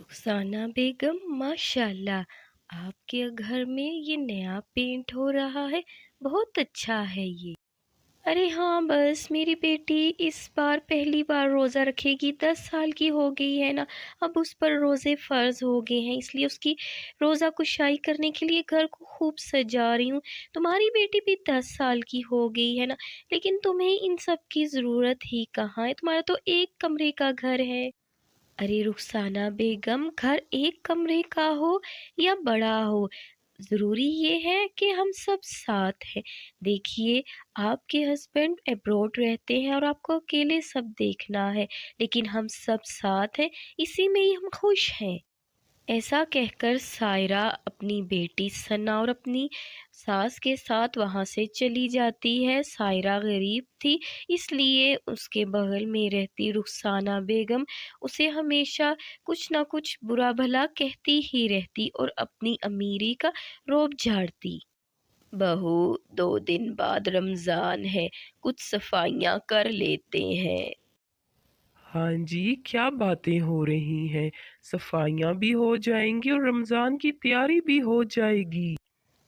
रुखसाना बेगम, माशाल्लाह आपके घर में ये नया पेंट हो रहा है, बहुत अच्छा है ये। अरे हाँ, बस मेरी बेटी इस बार पहली बार रोज़ा रखेगी, 10 साल की हो गई है ना। अब उस पर रोज़े फ़र्ज़ हो गए हैं, इसलिए उसकी रोज़ा कुशाई करने के लिए घर को खूब सजा रही हूँ। तुम्हारी बेटी भी 10 साल की हो गई है ना, लेकिन तुम्हें इन सब की ज़रूरत ही कहाँ है, तुम्हारा तो एक कमरे का घर है। अरे रुखसाना बेगम, घर एक कमरे का हो या बड़ा हो, ज़रूरी ये है कि हम सब साथ हैं। देखिए, आपके हस्बैंड अब्रॉड रहते हैं और आपको अकेले सब देखना है, लेकिन हम सब साथ हैं, इसी में ही हम खुश हैं। ऐसा कहकर सायरा अपनी बेटी सना और अपनी सास के साथ वहाँ से चली जाती है। सायरा गरीब थी, इसलिए उसके बगल में रहती रुखसाना बेगम उसे हमेशा कुछ ना कुछ बुरा भला कहती ही रहती और अपनी अमीरी का रोब झाड़ती। बहू, 2 दिन बाद रमज़ान है, कुछ सफाइयाँ कर लेते हैं। हाँ जी, क्या बातें हो रही हैं। सफाइयाँ भी हो जाएंगी और रमज़ान की तैयारी भी हो जाएगी।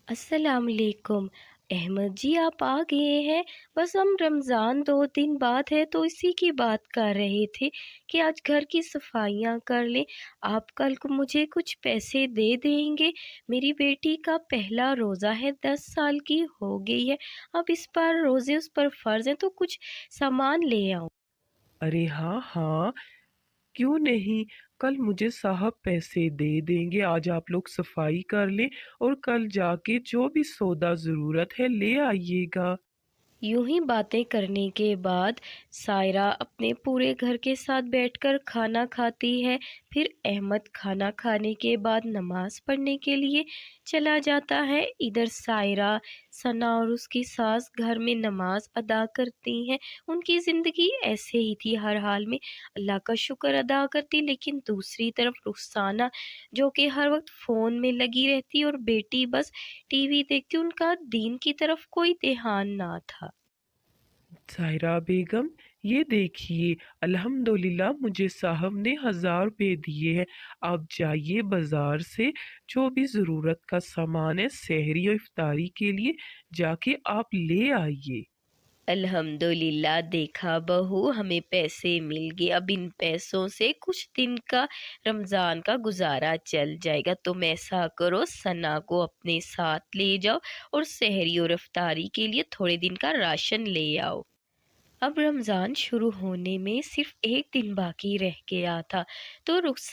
अस्सलाम वालेकुम। अहमद जी, आप आ गए हैं। बस हम रमज़ान 2 दिन बाद है तो इसी की बात कर रहे थे कि आज घर की सफाइयाँ कर लें। आप कल को मुझे कुछ पैसे दे देंगे। मेरी बेटी का पहला रोज़ा है, 10 साल की हो गई है। अब इस बार रोज़े उस पर फ़र्ज़ हैं तो कुछ सामान ले आऊँ। अरे हाँ हाँ, क्यों नहीं। कल मुझे साहब पैसे दे देंगे। आज आप लोग सफाई कर लें और कल जाके जो भी सौदा ज़रूरत है ले आइएगा। यूं ही बातें करने के बाद सायरा अपने पूरे घर के साथ बैठकर खाना खाती है। फिर अहमद खाना खाने के बाद नमाज पढ़ने के लिए चला जाता है। इधर सायरा, सना और उसकी सास घर में नमाज अदा करती हैं। उनकी ज़िंदगी ऐसे ही थी, हर हाल में अल्लाह का शुक्र अदा करती। लेकिन दूसरी तरफ रुखसाना, जो कि हर वक्त फ़ोन में लगी रहती और बेटी बस टीवी देखती, उनका दीन की तरफ कोई ध्यान ना था। सायरा बेगम, ये देखिए, अल्हम्दुलिल्लाह मुझे साहब ने 1000 रुपये दिए हैं। आप जाइए बाजार से जो भी ज़रूरत का सामान है सहरी और इफ्तारी के लिए जाके आप ले आइए। अल्हम्दुलिल्लाह, देखा बहू, हमें पैसे मिल गए। अब इन पैसों से कुछ दिन का रमज़ान का गुजारा चल जाएगा। तुम ऐसा करो, सना को अपने साथ ले जाओ और सहरी और इफ्तारी के लिए थोड़े दिन का राशन ले आओ। अब रमज़ान शुरू होने में सिर्फ एक दिन बाकी रह गया था, तो रुखसा